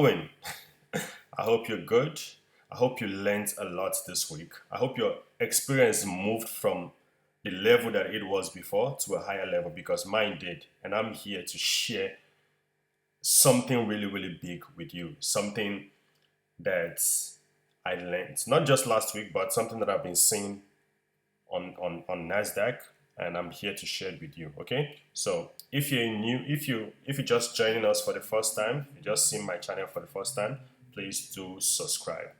Doing? I hope you're good. I hope you learned a lot this week. I hope your experience moved from the level that it was before to a higher level because mine did. And I'm here to share something really, really big with you. Something that I learned, not just last week, but something that I've been seeing on NASDAQ, and I'm here to share it with you. Okay, so if you're new, if you're just joining us for the first time, you just see my channel for the first time, please do subscribe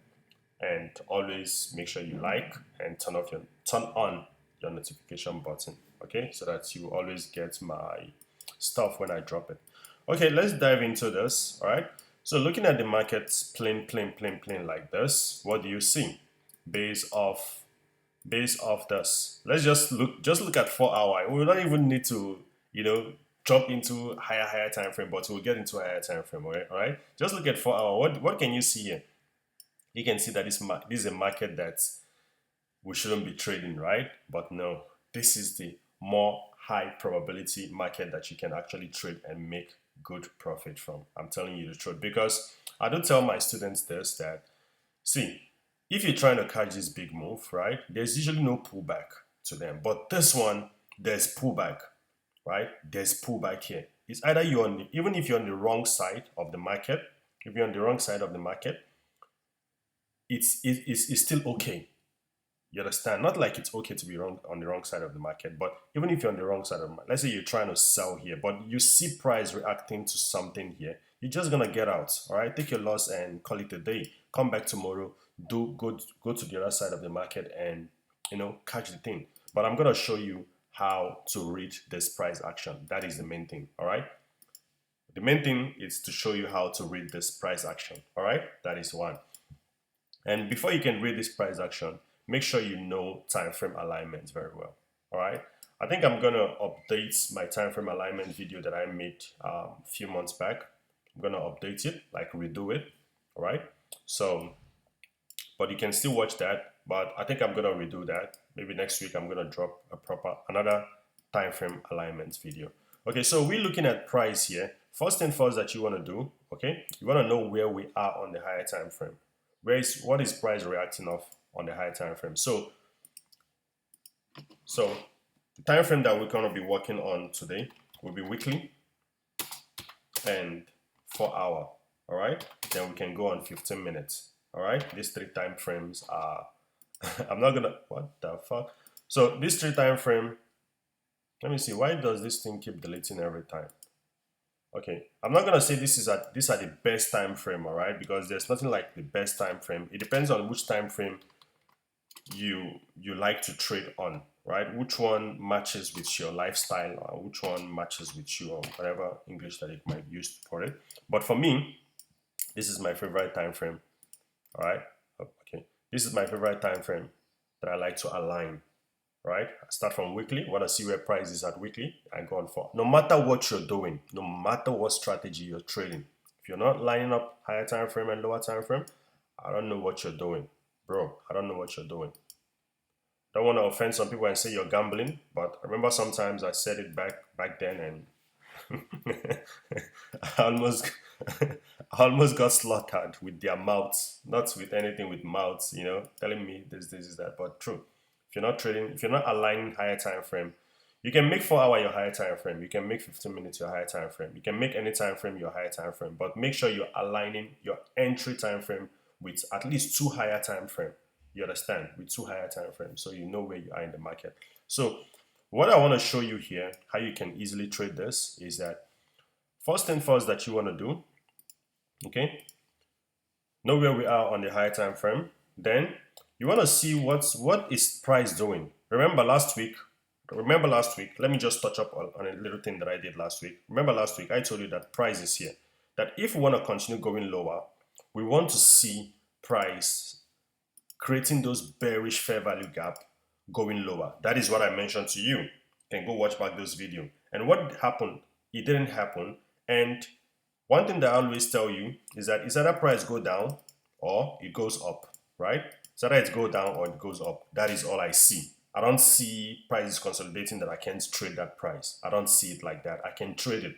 and always make sure you like and turn on your notification button. Okay, so that you always get my stuff when I drop it. Okay, let's dive into this. All right. So looking at the markets plain like this, what do you see? Based off based off this. Let's just look at 4 hour. We don't even need to, jump into higher time frame, but we'll get into a higher time frame, all right? Just look at 4 hour. What can you see here? You can see that this is a market that we shouldn't be trading, right? But no, this is the more high probability market that you can actually trade and make good profit from. I'm telling you the truth because I do tell my students this that see, if you're trying to catch this big move, right, there's usually no pullback to them. But this one, there's pullback, right? There's pullback here. It's either even if you're on the wrong side of the market, if you're on the wrong side of the market, it's still okay. You understand? Not like it's okay to be wrong on the wrong side of the market, but even if you're on the wrong side of the market, let's say you're trying to sell here, but you see price reacting to something here, you're just gonna get out. All right, take your loss and call it a day. Come back tomorrow, go to the other side of the market and catch the thing. But I'm gonna show you how to read this price action. That is the main thing. All right. The main thing is to show you how to read this price action. All right, that is one. And before you can read this price action, make sure you know time frame alignments very well. All right. I think I'm gonna update my time frame alignment video that I made a few months back. I'm gonna update it, like redo it. All right. So, but you can still watch that. But I think I'm gonna redo that. Maybe next week I'm gonna drop another time frame alignments video. Okay. So we're looking at price here. First thing first that you want to do, okay, you want to know where we are on the higher time frame. What is price reacting off on the higher time frame? So the time frame that we're going to be working on today will be weekly and 4 hour. All right, then we can go on 15 minutes. All right, these three time frames are I'm not gonna what the fuck. So this three time frame, let me see, why does this thing keep deleting every time? Okay, I'm not gonna say these are the best time frame, all right, because there's nothing like the best time frame. It depends on which time frame you like to trade on, right? Which one matches with your lifestyle, or which one matches with you, or whatever English that it might use for it. But for me, this is my favorite time frame. All right, okay, this is my favorite time frame that I like to align. Right? I start from weekly, want to see where price is at weekly, and go on for. No matter what you're doing, no matter what strategy you're trading, if you're not lining up higher time frame and lower time frame, I don't know what you're doing, bro. I don't know what you're doing. Don't want to offend some people and say you're gambling, but I remember sometimes I said it back then, and I almost I almost got slaughtered with their mouths, not with anything, with mouths, telling me this is that, but true. If you're not trading, if you're not aligning higher time frame, you can make 4 hour your higher time frame. You can make 15 minutes your higher time frame. You can make any time frame your higher time frame. But make sure you're aligning your entry time frame with at least two higher time frame. You understand? With two higher time frames, so you know where you are in the market. So what I want to show you here, how you can easily trade this, is that first thing first that you want to do, okay, know where we are on the higher time frame. Then you want to see what is price doing. Remember last week, let me just touch up on a little thing that I did last week. Remember last week I told you that price is here, that if we want to continue going lower, we want to see price creating those bearish fair value gap going lower. That is what I mentioned to you. You can go watch back this video. And what happened? It didn't happen. And one thing that I always tell you is that it's either price go down or it goes up, right? It's either it go down or it goes up. That is all I see. I don't see prices consolidating that I can't trade that price. I don't see it like that. I can trade it.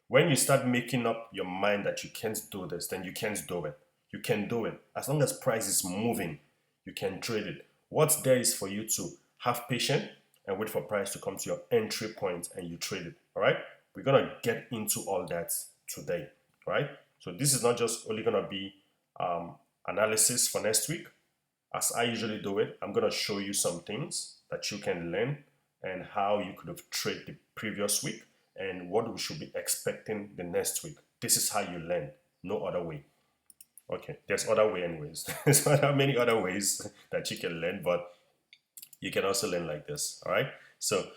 When you start making up your mind that you can't do this, then you can't do it. You can do it. As long as price is moving, you can trade it. What's there is for you to have patience and wait for price to come to your entry point and you trade it. All right. We're going to get into all that today. Right. So this is not just only going to be analysis for next week. As I usually do it, I'm going to show you some things that you can learn and how you could have traded the previous week and what we should be expecting the next week. This is how you learn. No other way. Okay, there's other way anyways. There's many other ways that you can learn, but you can also learn like this. All right. So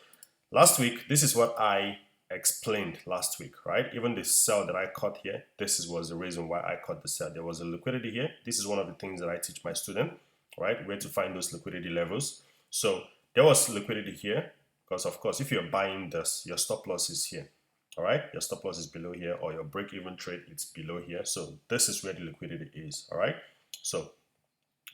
last week, this is what I explained last week, right? Even the sell that I caught here, was the reason why I caught the sell. There was a liquidity here. This is one of the things that I teach my student, right? Where to find those liquidity levels. So there was liquidity here because, of course, if you're buying this, your stop loss is here. All right, your stop loss is below here, or your break-even trade it's below here. So this is where the liquidity is. All right, so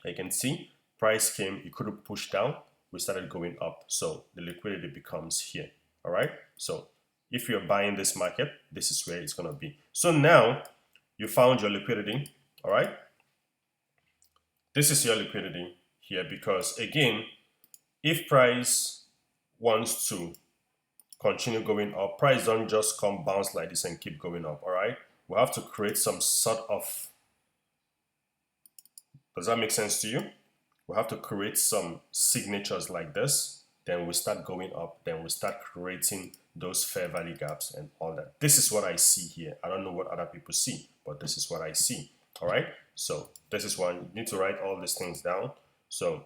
you can see price came, it could have pushed down, we started going up, so the liquidity becomes here. All right, so if you're buying this market, this is where it's going to be. So now you found your liquidity. All right, this is your liquidity here, because again, if price wants to continue going up, price don't just come bounce like this and keep going up. All right, we have to create some sort of, does that make sense to you? We have to create some signatures like this, then we start going up, then we start creating those fair value gaps and all that. This is what I see here. I don't know what other people see, but this is what I see. All right, so this is why you need to write all these things down. So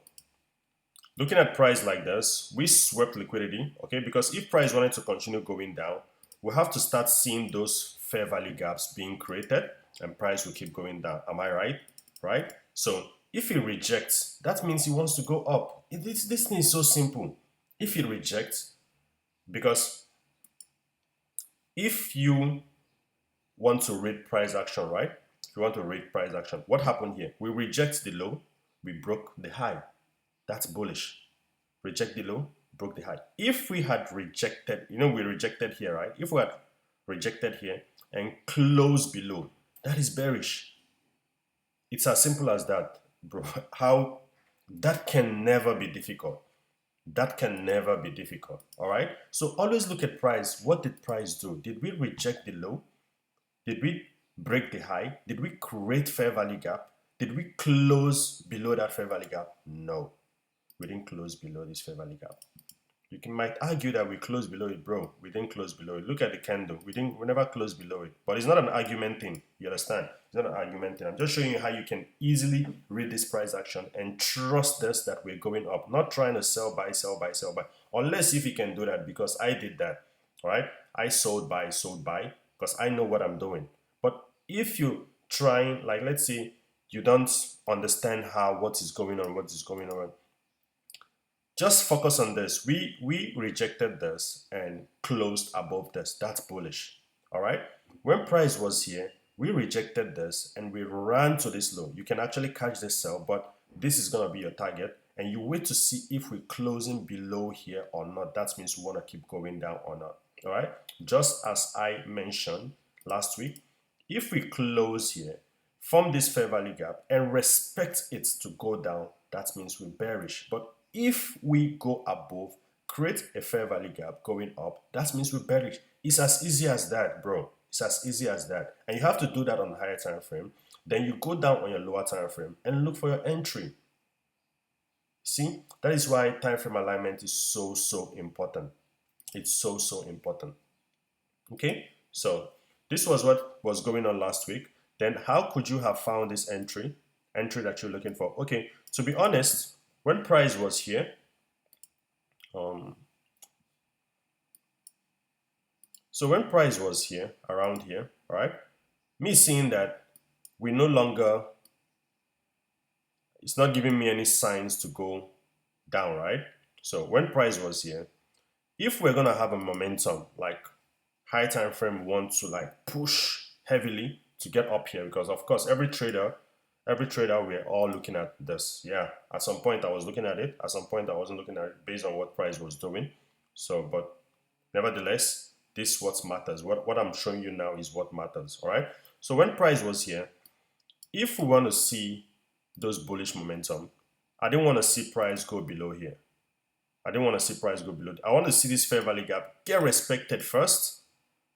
looking at price like this, we swept liquidity, okay? Because if price wanted to continue going down, we have to start seeing those fair value gaps being created and price will keep going down. Am I right? Right? So if he rejects, that means he wants to go up. This thing is so simple. If he rejects, because if you want to read price action, right? If you want to read price action, what happened here? We reject the low, we broke the high. That's bullish. Reject the low, broke the high. If we had rejected, we rejected here, right? If we had rejected here and closed below, that is bearish. It's as simple as that, bro. How that can never be difficult. That can never be difficult. All right. So always look at price. What did price do? Did we reject the low? Did we break the high? Did we create fair value gap? Did we close below that fair value gap? No. We didn't close below this fair value gap. You might argue that we closed below it, bro. We didn't close below it. Look at the candle. We never closed below it. But it's not an argument thing. You understand? It's not an argument thing. I'm just showing you how you can easily read this price action and trust this that we're going up. Not trying to sell, buy, sell, buy, sell, buy. Unless if you can do that, because I did that. All right? I sold, buy, because I know what I'm doing. But if you trying, like let's say you don't understand what is going on, just focus on this. We rejected this and closed above this. That's bullish. All right. When price was here, we rejected this and we ran to this low. You can actually catch this sell, but this is going to be your target. And you wait to see if we're closing below here or not. That means we want to keep going down or not. All right. Just as I mentioned last week, if we close here, form this fair value gap and respect it to go down, that means we're bearish. But if we go above, create a fair value gap going up, that means we're bearish. It's as easy as that, bro. It's as easy as that. And you have to do that on a higher time frame. Then you go down on your lower time frame and look for your entry. See, that is why time frame alignment is so important. It's so important. Okay, so this was what was going on last week. Then how could you have found this entry that you're looking for? Okay, to be honest, when price was here, so when price was here, around here, all right, me seeing that we no longer, it's not giving me any signs to go down, right? So when price was here, if we're gonna have a momentum, like high time frame wants to like push heavily to get up here, because of course every trader, we're all looking at this. Yeah, at some point I was looking at it, at some point I wasn't looking at it based on what price was doing. So, but nevertheless, This what matters. What I'm showing you now is what matters. All right. So when price was here, if we want to see those bullish momentum, I didn't want to see price go below here. I didn't want to see price go below. I want to see this fair value gap get respected first,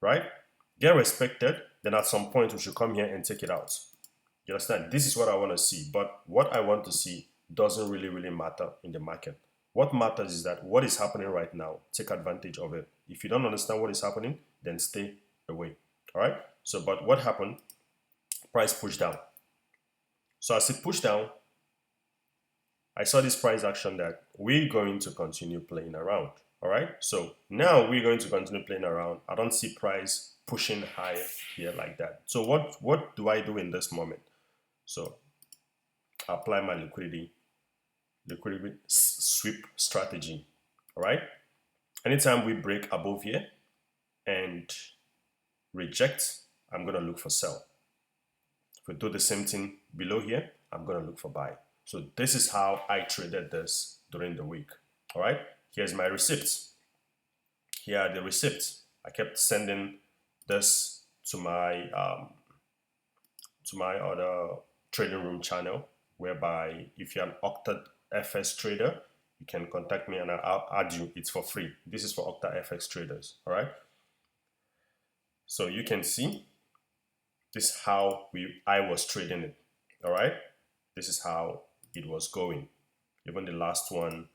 right? Get respected. Then at some point we should come here and take it out. You understand? This is what I want to see. But what I want to see doesn't really matter in the market. What matters is that what is happening right now, take advantage of it. If you don't understand what is happening, then stay away. All right. So, but what happened? Price pushed down. So as it pushed down, I saw this price action that we're going to continue playing around. All right. So now we're going to continue playing around. I don't see price pushing higher here like that. So what do I do in this moment? So apply my liquidity sweep strategy. All right. Anytime we break above here and reject, I'm going to look for sell. If we do the same thing below here, I'm going to look for buy. So this is how I traded this during the week. All right. Here's my receipts. Here are the receipts. I kept sending this to my other trading room channel, whereby if you're an Octa FX trader, you can contact me and I'll add you. It's for free. This is for Octa FX traders. All right. So you can see this is how I was trading it. All right. This is how it was going. Even the last one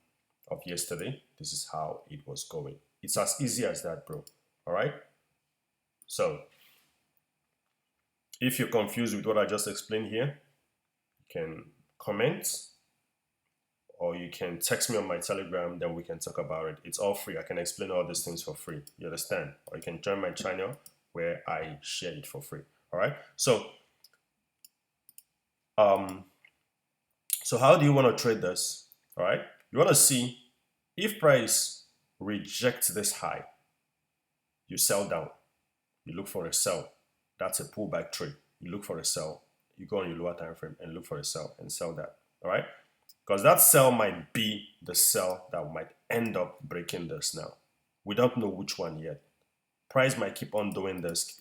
of yesterday, this is how it was going. It's as easy as that, bro. All right. So if you're confused with what I just explained here, you can comment or you can text me on my Telegram, then we can talk about it. It's all free. I can explain all these things for free. You understand? Or you can join my channel where I share it for free. All right. So how do you want to trade this? All right. You want to see if price rejects this high, you sell down. You look for a sell. That's a pullback trade. You look for a sell. You go on your lower time frame and look for a sell and sell that. All right. Because that sell might be the sell that might end up breaking this now. We don't know which one yet. Price might keep on doing this,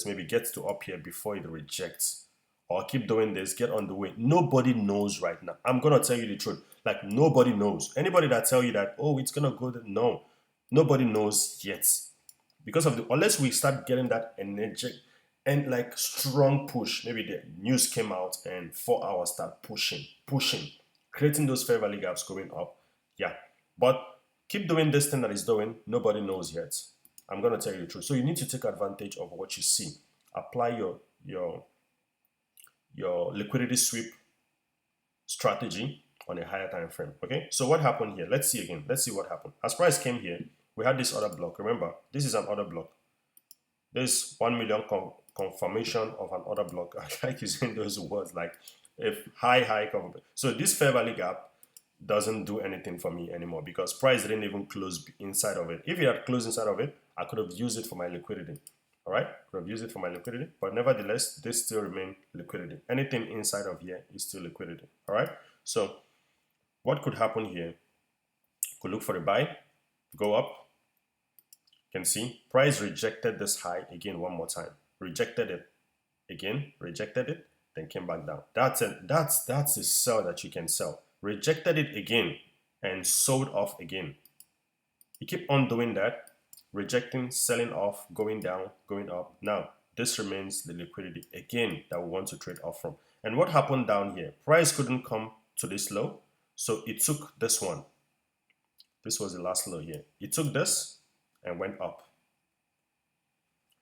maybe gets to up here before it rejects, or keep doing this, get on the way. Nobody knows right now. I'm going to tell you the truth. Like, nobody knows. Anybody that tell you that, oh, it's going to go there, no. Nobody knows yet. Because of unless we start getting that energetic and like strong push, maybe the news came out and 4 hours start pushing, creating those fair value gaps going up. Yeah. But keep doing this thing that it's doing. Nobody knows yet. I'm going to tell you the truth. So you need to take advantage of what you see. Apply your liquidity sweep strategy on a higher time frame. Okay. So what happened here? Let's see again. Let's see what happened. As price came here, we had this other block. Remember, this is an order block. There's 1 million confirmation of an order block. I like using those words like if high confirmation. So this fair value gap doesn't do anything for me anymore because price didn't even close inside of it. If it had closed inside of it, I could have used it for my liquidity. All right, could have used it for my liquidity, but nevertheless, this still remain liquidity. Anything inside of here is still liquidity. All right. So what could happen here? Could look for a buy, go up. You can see price rejected this high again one more time. Rejected it again, rejected it, then came back down. That's a sell that you can sell. Rejected it again and sold off again. You keep on doing that, rejecting, selling off, going down, going up. Now, this remains the liquidity again that we want to trade off from. And what happened down here? Price couldn't come to this low, so it took this one. This was the last low here. It took this and went up.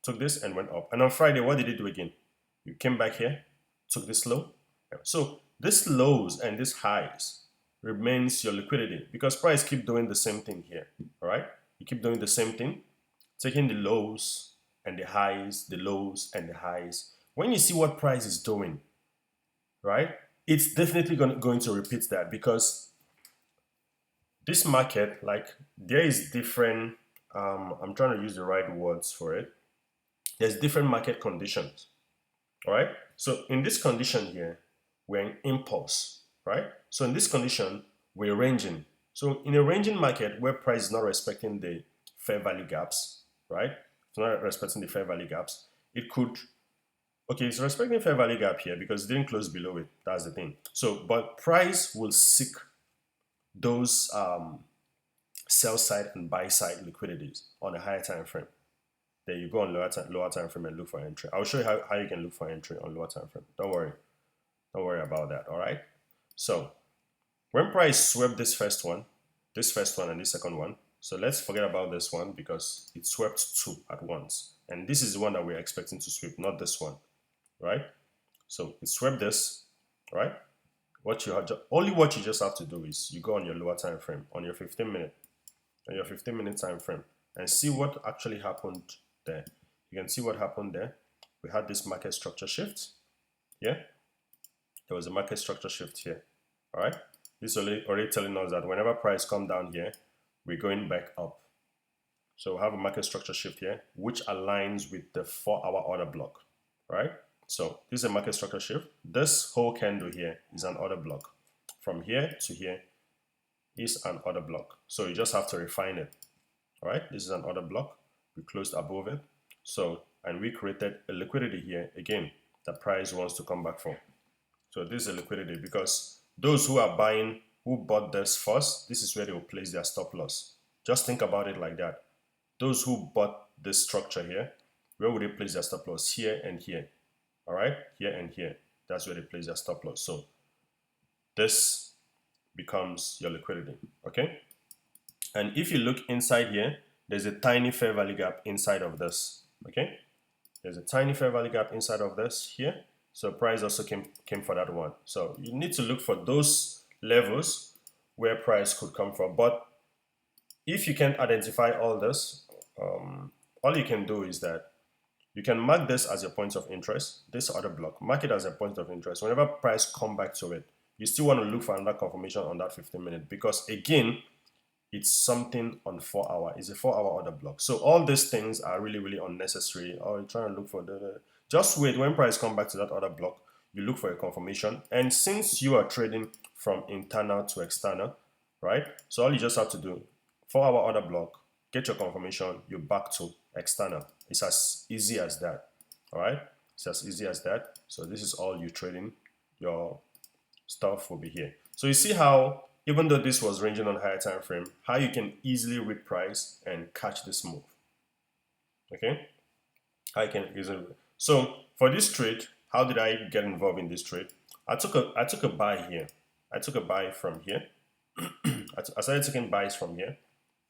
Took this and went up. And on Friday, what did it do again? You came back here, took this low. So this lows and this highs remains your liquidity because price keep doing the same thing here. All right. You keep doing the same thing, taking the lows and the highs, the lows and the highs. When you see what price is doing, right, it's definitely going to repeat that because this market, like there is different, I'm trying to use the right words for it. There's different market conditions. All right. So in this condition here, we're in impulse, right? So in this condition, we're ranging. So in a ranging market where price is not respecting the fair value gaps, right? it's not respecting the fair value gaps, it could, okay, it's respecting fair value gap here because it didn't close below it. That's the thing. So, but price will seek those sell side and buy side liquidities on a higher time frame. Then you go on lower time frame and look for entry. I'll show you how you can look for entry on lower time frame. Don't worry about that. All right. So when price swept this first one and this second one, so let's forget about this one because it swept two at once, and this is the one that we're expecting to sweep, not this one, right? So it swept this, right? What you have only what you just have to do is you go on your lower time frame on your 15-minute time frame and see what actually happened there. You can see what happened there. We had this market structure shift. Yeah, there was a market structure shift here. All right, this is already telling us that whenever price come down here, we're going back up. So we have a market structure shift here, which aligns with the 4-hour order block, right? So this is a market structure shift. This whole candle here is an order block. From here to here is an order block. So you just have to refine it. All right, this is an order block. We closed above it. So, and we created a liquidity here again that price wants to come back for. So this is a liquidity because those who are buying, who bought this first, this is where they will place their stop loss. Just think about it like that. Those who bought this structure here, where would they place their stop loss? Here and here. All right, here and here. That's where they place their stop loss. So this becomes your liquidity, okay? And if you look inside here, there's a tiny fair value gap inside of this, okay? There's a tiny fair value gap inside of this here. So price also came for that one. So you need to look for those levels where price could come from. But if you can't identify all this, all you can do is that you can mark this as your point of interest, this other block, mark it as a point of interest. Whenever price come back to it, you still want to look for another confirmation on that 15-minute because again, it's something on 4-hour. It's a 4-hour order block. So all these things are really, really unnecessary. Or you're trying to look for just wait. When price come back to that order block, you look for a confirmation. And since you are trading from internal to external, right? So all you just have to do, 4-hour order block, get your confirmation, you're back to external. It's as easy as that. All right? It's as easy as that. So this is all you trading. Your stuff will be here. So you see how even though this was ranging on higher time frame, how you can easily read price and catch this move. Okay? How you can easily. So for this trade, how did I get involved in this trade? I took a buy here. I took a buy from here. I started taking buys from here,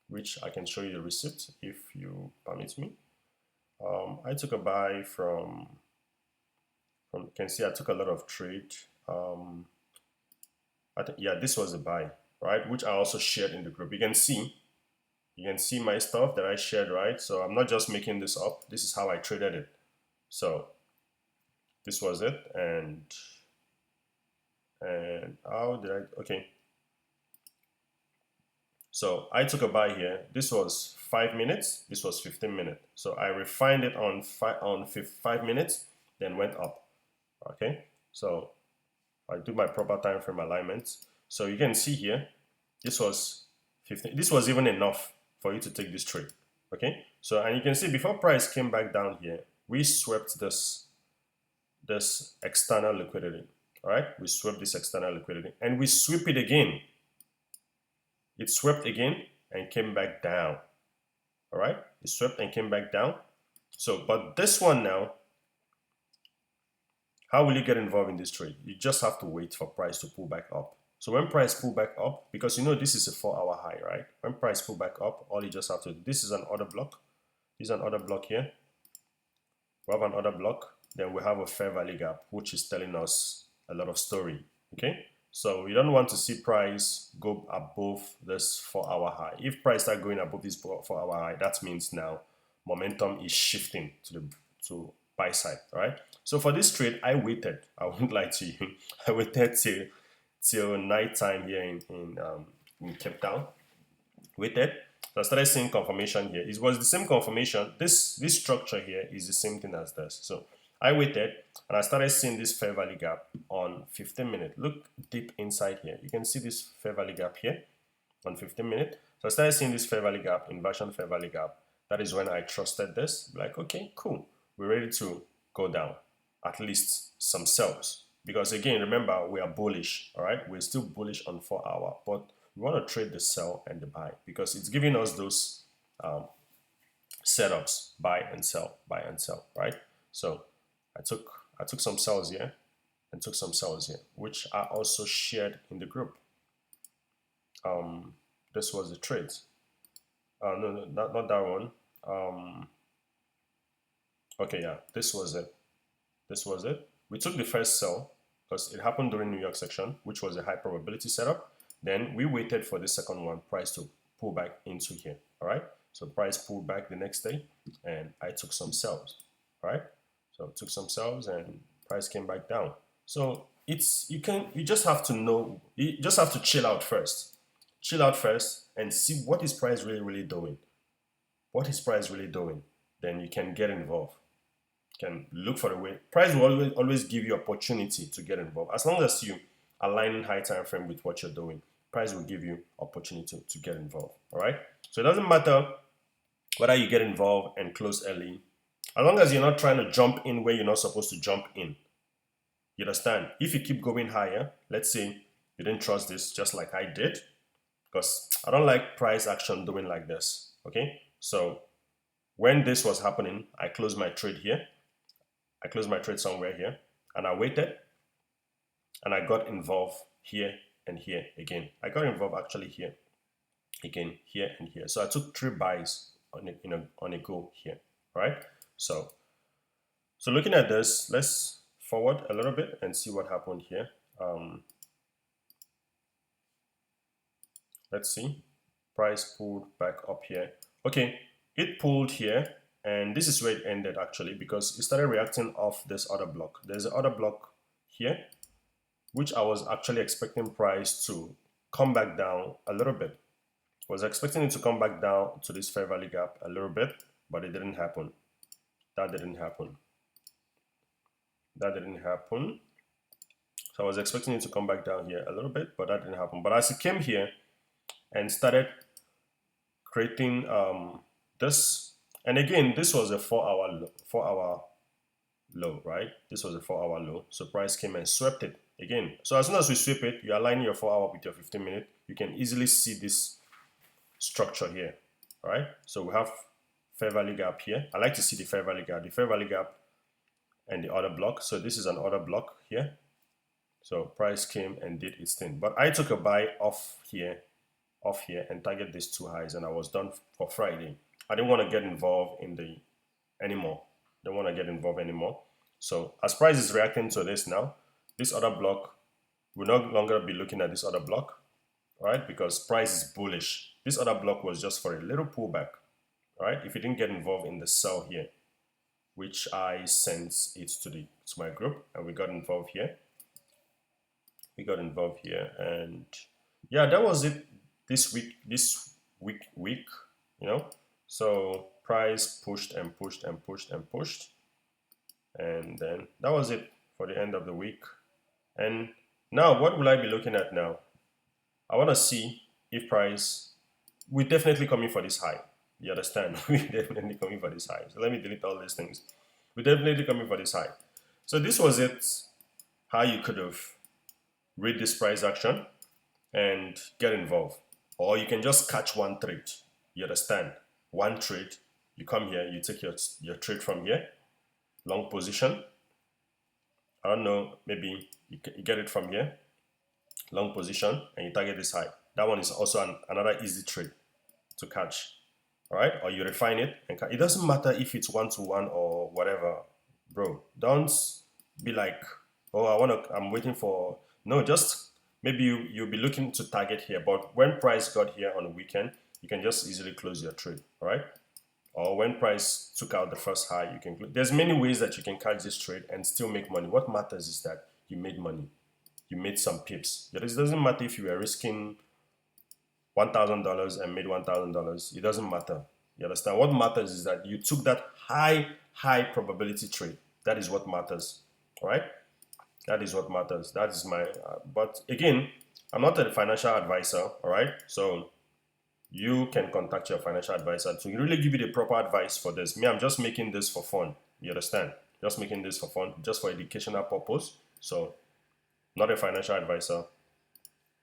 which I can show you the receipt if you permit me. I took a buy from you can see I took a lot of trade. Yeah, this was a buy, right? Which I also shared in the group. You can see my stuff that I shared, right? So I'm not just making this up. This is how I traded it. So this was it, and how did I? Okay. So I took a buy here. This was 5 minutes. This was 15 minutes. So I refined it on 5 minutes, then went up. Okay. So I do my proper time frame alignments. So you can see here, this was 15. This was even enough for you to take this trade. Okay. So and you can see before price came back down here, we swept this external liquidity. All right. We swept this external liquidity and we sweep it again. It swept again and came back down. All right. It swept and came back down. So, but this one now, how will you get involved in this trade? You just have to wait for price to pull back up. So when price pull back up, because you know this is a 4-hour high, right? When price pull back up, all you just have to, this is an order block. This is an order block here. We have an order block. Then we have a fair value gap, which is telling us a lot of story. Okay. So we don't want to see price go above this 4-hour high. If price start going above this 4-hour high, that means now momentum is shifting to buy side. All right. So for this trade, I waited. I won't lie to you. I waited till night time here in Cape Town. Waited. So I started seeing confirmation here. It was the same confirmation. This structure here is the same thing as this. So I waited and I started seeing this fair value gap on 15 minutes. Look deep inside here. You can see this fair value gap here on 15 minutes. So I started seeing this fair value gap, inversion fair value gap. That is when I trusted this. Like, okay, cool. We're ready to go down. At least some sells. Because again, remember, we are bullish, all right? We're still bullish on 4 hour, but we want to trade the sell and the buy because it's giving us those setups, buy and sell, right? So I took some sells here and took some sells here, which I also shared in the group. This was the trade. No, not that one. Okay, yeah, this was it. This was it. We took the first sell because it happened during New York section, which was a high probability setup. Then we waited for the second one, price to pull back into here. All right. So price pulled back the next day, and I took some sells. All right. So took some sells, and price came back down. So you just have to know, you just have to chill out first. Chill out first and see what is price really doing. What is price really doing? Then you can get involved. Can look for a way. Price will always give you opportunity to get involved. As long as you align high time frame with what you're doing, price will give you opportunity to get involved. All right. So it doesn't matter whether you get involved and close early, as long as you're not trying to jump in where you're not supposed to jump in. You understand? If you keep going higher, let's say you didn't trust this just like I did, because I don't like price action doing like this. Okay. So when this was happening, I closed my trade here. I closed my trade somewhere here, and I waited, and I got involved here and here again. I got involved actually here, again, here and here. So I took 3 buys on a go here, right? So looking at this, let's forward a little bit and see what happened here. Let's see. Price pulled back up here. Okay, it pulled here. And this is where it ended actually, because it started reacting off this other block. There's another block here, which I was actually expecting price to come back down a little bit. I was expecting it to come back down to this fair value gap a little bit, but it didn't happen. That didn't happen. That didn't happen. So I was expecting it to come back down here a little bit, but that didn't happen. But as it came here and started creating this. And again, this was a 4-hour low, right? This was a 4-hour low. So price came and swept it again. So as soon as we sweep it, you align your 4-hour with your 15-minute. You can easily see this structure here, all right? So we have fair value gap here. I like to see the fair value gap and the order block. So this is an order block here. So price came and did its thing. But I took a buy off here, and target these 2 highs, and I was done for Friday. I didn't want to get involved anymore. Don't want to get involved anymore. So as price is reacting to this now, this other block, we'll no longer be looking at this other block, right? Because price is bullish. This other block was just for a little pullback, right? If you didn't get involved in the sell here, which I sent it to my group, and we got involved here. And yeah, that was it this week, you know. So price pushed and pushed and pushed and pushed, and then that was it for the end of the week. And now what will I be looking at now? I want to see if price, we're definitely coming for this high. You understand? We're definitely coming for this high. So let me delete all these things. We're definitely coming for this high. So this was it, how you could have read this price action and get involved. Or you can just catch one trade. You understand? One trade, you come here, you take your trade from here, long position. I don't know, maybe you get it from here, long position, and you target this high. That one is also another easy trade to catch. All right, or you refine it, and it doesn't matter if it's 1-to-1 or whatever, bro. Don't be like, oh, I'm waiting for. No, just maybe you'll be looking to target here, but when price got here on the weekend, you can just easily close your trade, all right? Or when price took out the first high, you can. There's many ways that you can catch this trade and still make money. What matters is that you made money, you made some pips. It doesn't matter if you were risking $1,000 and made $1,000. It doesn't matter. You understand? What matters is that you took that high probability trade. That is what matters, all right? That is what matters. That is my. But again, I'm not a financial advisor, all right? So you can contact your financial advisor to really give you the proper advice for this. Me, I'm just making this for fun. You understand? Just making this for fun, just for educational purpose. So, not a financial advisor,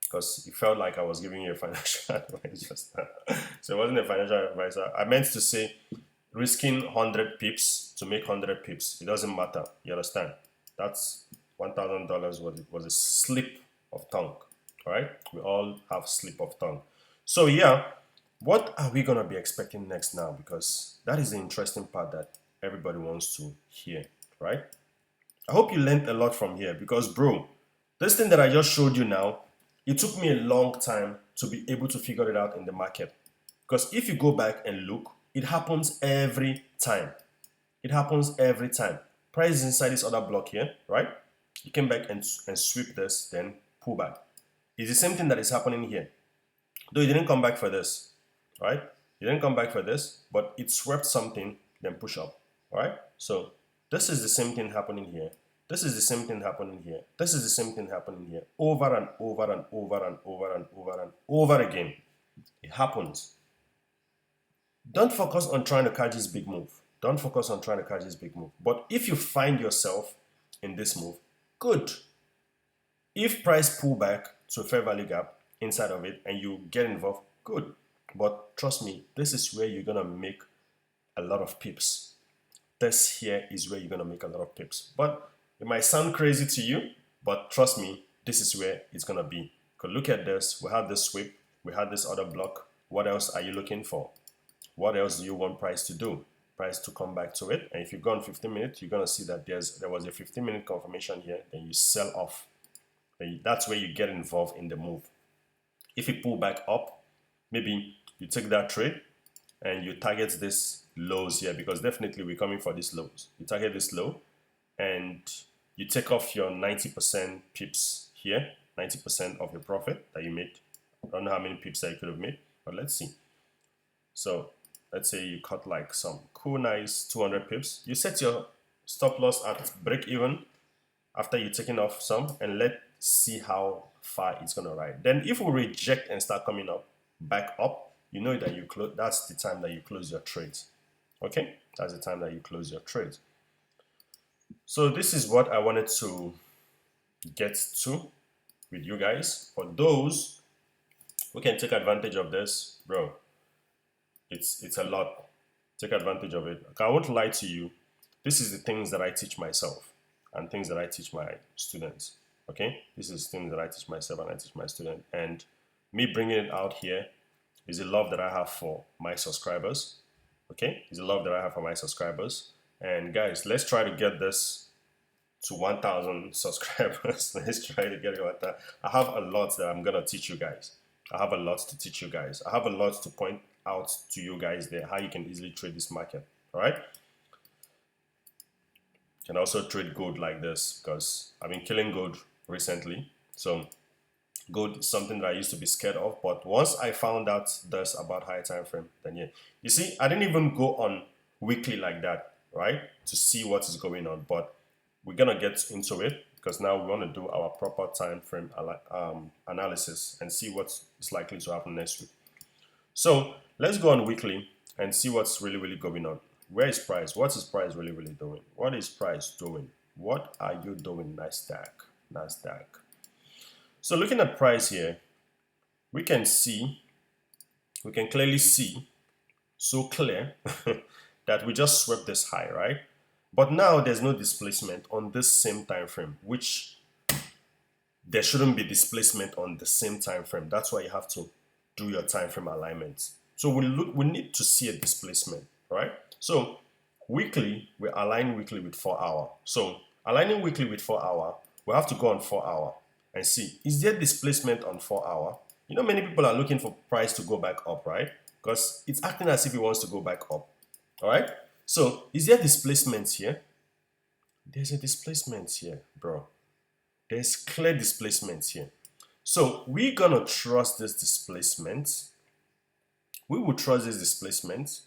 because it felt like I was giving you a financial advice just now. So it wasn't a financial advisor. I meant to say risking 100 pips to make 100 pips. It doesn't matter. You understand? That's $1,000 was a slip of tongue. All right? We all have slip of tongue. So yeah, what are we going to be expecting next now? Because that is the interesting part that everybody wants to hear, right? I hope you learned a lot from here because, bro, this thing that I just showed you now, it took me a long time to be able to figure it out in the market. Because if you go back and look, it happens every time. It happens every time. Price is inside this other block here, right? You came back and sweep this, then pull back. It's the same thing that is happening here. Though it didn't come back for this, right? It didn't come back for this, but it swept something, then push up, all right? So this is the same thing happening here. This is the same thing happening here. This is the same thing happening here. Over and over and over and over and over and over again. It happens. Don't focus on trying to catch this big move. Don't focus on trying to catch this big move. But if you find yourself in this move, good. If price pull back to a fair value gap inside of it and you get involved, good. But trust me, this is where you're going to make a lot of pips. This here is where you're going to make a lot of pips. But it might sound crazy to you, but trust me, this is where it's going to be. Because look at this. We have this sweep. We have this other block. What else are you looking for? What else do you want price to do? Price to come back to it. And if you go on 15 minutes, you're going to see that there was a 15-minute confirmation here. Then you sell off. That's where you get involved in the move. If you pull back up, maybe you take that trade and you target this lows here, because definitely we're coming for these lows. You target this low and you take off your 90% pips here, 90% of your profit that you made. I don't know how many pips that you could have made, but let's see. So let's say you cut like some cool, nice 200 pips. You set your stop loss at break even after you're taking off some, and let's see how far it's going to ride. Then if we reject and start coming up, back up, you know that you close. That's the time that you close your trades. Okay, that's the time that you close your trades. So this is what I wanted to get to with you guys. For those who can take advantage of this, bro, it's a lot. Take advantage of it. I won't lie to you. This is the things that I teach myself and things that I teach my students. Okay, this is things that I teach myself and I teach my students. And me bringing it out here is a love that I have for my subscribers. Okay, it's a love that I have for my subscribers. And guys, let's try to get this to 1,000 subscribers. Let's try to get it like that. I have a lot that I'm gonna teach you guys. I have a lot to teach you guys. I have a lot to point out to you guys there, how you can easily trade this market. All right. You can also trade gold like this, because I've been killing gold recently. So gold is something that I used to be scared of, but once I found out this about higher time frame, then yeah, you see, I didn't even go on weekly like that, right, to see what is going on. But we're gonna get into it, because now we want to do our proper time frame analysis and see what's likely to happen next week. So let's go on weekly and see what's really going on. Where is price? What is price really doing? What is price doing? What are you doing, Nasdaq? So looking at price here, we can clearly see, so clear, that we just swept this high, right? But now there's no displacement on this same time frame, which there shouldn't be displacement on the same time frame. That's why you have to do your time frame alignments. So we need to see a displacement, right? So weekly, we align weekly with 4 hour. So aligning weekly with 4 hour, we have to go on 4 hour and see, is there displacement on 4 hour? You know, many people are looking for price to go back up, right? Because it's acting as if it wants to go back up. All right. So is there displacement here? There's a displacement here, bro. There's clear displacement here. So we're gonna trust this displacement. We will trust this displacement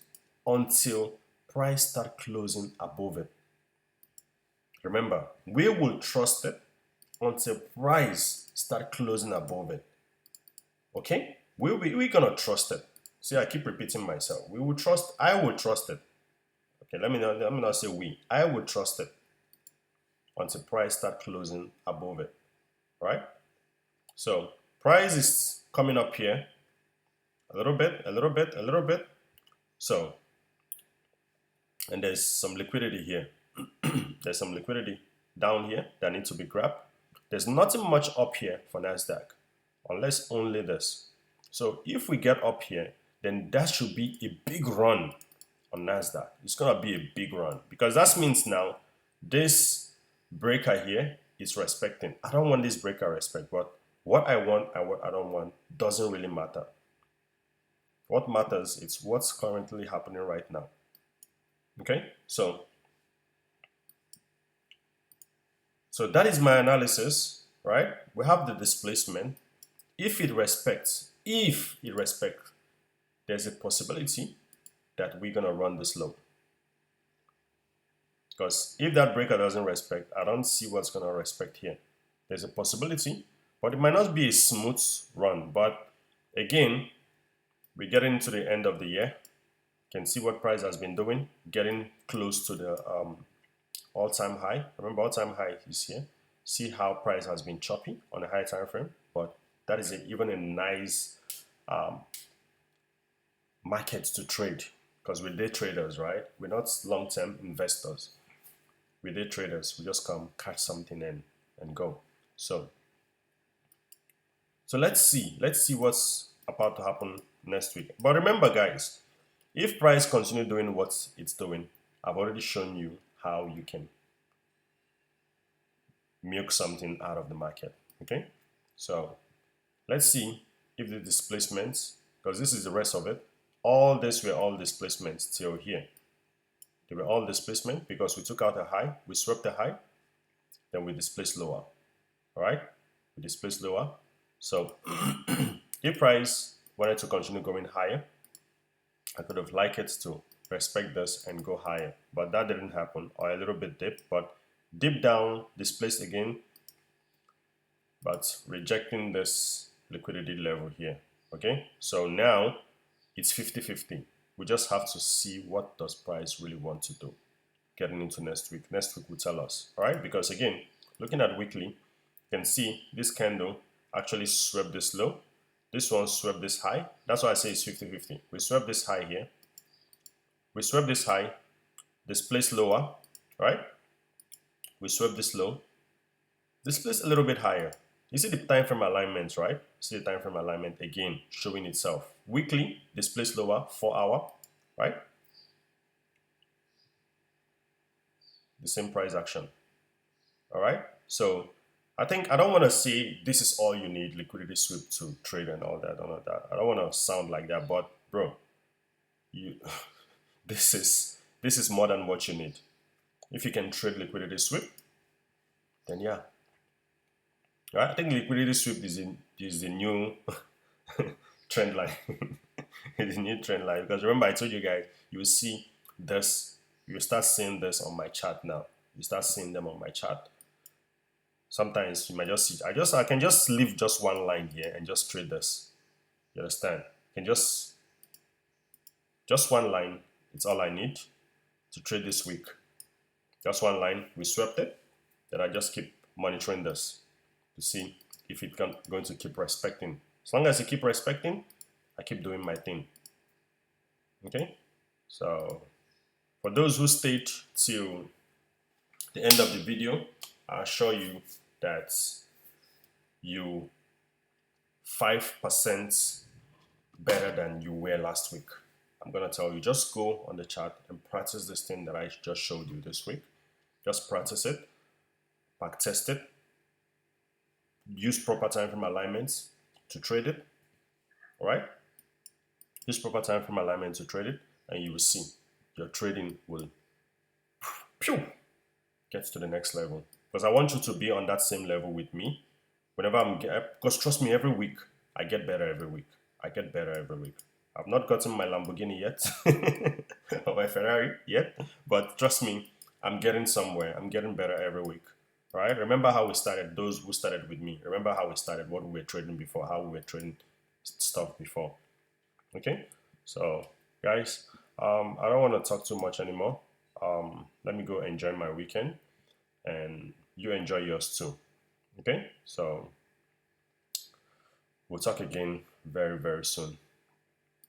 until price start closing above it. Remember, we will trust it until price start closing above it. Okay? We're gonna trust it. See, I keep repeating myself. We would trust, I would trust it. Okay, let me not say we. I would trust it until price start closing above it, right? So price is coming up here a little bit, a little bit, a little bit. So, and there's some liquidity here. There's some liquidity down here that needs to be grabbed. There's nothing much up here for NASDAQ, unless only this. So if we get up here, then that should be a big run on NASDAQ. It's gonna be a big run because that means now this breaker here is respecting. I don't want this breaker respect, but what I want and what I don't want doesn't really matter. What matters is what's currently happening right now. Okay, so that is my analysis, right? We have the displacement. If it respects, there's a possibility that we're gonna run this low. Because if that breaker doesn't respect, I don't see what's gonna respect here. There's a possibility, but it might not be a smooth run. But again, we're getting to the end of the year. You can see what price has been doing, getting close to the all-time high. Remember, all-time high is here. See how price has been choppy on a high time frame, but that is even a nice market to trade because we're day traders, right? We're not long-term investors. We're day traders. We just come catch something in and go. So let's see what's about to happen next week. But remember, guys, if price continue doing what it's doing, I've already shown you how you can milk something out of the market. Okay, so let's see if the displacements, because this is the rest of it, all this were all displacements till here. They were all displacement because we took out a high, we swept the high, then we displaced lower. All right, we displaced lower. So if price wanted to continue going higher, I could have liked it to respect this and go higher, but that didn't happen, or a little bit dip, but dip down, displaced again, but rejecting this liquidity level here. Okay, so now it's 50-50. We just have to see what does price really want to do getting into next week. Next week will tell us, all right? Because again, looking at weekly, you can see this candle actually swept this low. This one swept this high. That's why I say it's 50-50. We swept this high here. We swept this high, displaced lower, right? We swept this low, displaced a little bit higher. You see the time frame alignments, right? See the time frame alignment again showing itself. Weekly, displaced lower, 4 hour, right? The same price action. All right. So I think I don't want to say this is all you need, liquidity sweep to trade and all that. I don't want to sound like that, but bro, you this is more than what you need. If you can trade liquidity sweep, then yeah. Right? I think liquidity sweep is the new trend line. It's a new trend line because remember I told you guys you will see this, you start seeing this on my chart now. You start seeing them on my chart. Sometimes you might just see I can just leave just one line here and just trade this. You understand? I can just one line, it's all I need to trade this week. Just one line, we swept it. Then I just keep monitoring this to see if it's going to keep respecting. As long as you keep respecting, I keep doing my thing. Okay? So for those who stayed till the end of the video, I'll show you that you 5% better than you were last week. I'm going to tell you, just go on the chart and practice this thing that I just showed you this week. Just practice it, back test it, use proper time frame alignments to trade it. All right? Use proper time frame alignment to trade it, and you will see your trading will get to the next level. Because I want you to be on that same level with me. Whenever because trust me, every week I get better every week. I get better every week. I've not gotten my Lamborghini yet or my Ferrari yet, but trust me, I'm getting somewhere. I'm getting better every week. All right? Remember how we started, those who started with me. Remember how we started, what we were trading before, how we were trading stuff before. Okay? So guys, I don't want to talk too much anymore. Let me go enjoy my weekend, and you enjoy yours too. Okay, so we'll talk again very, very soon.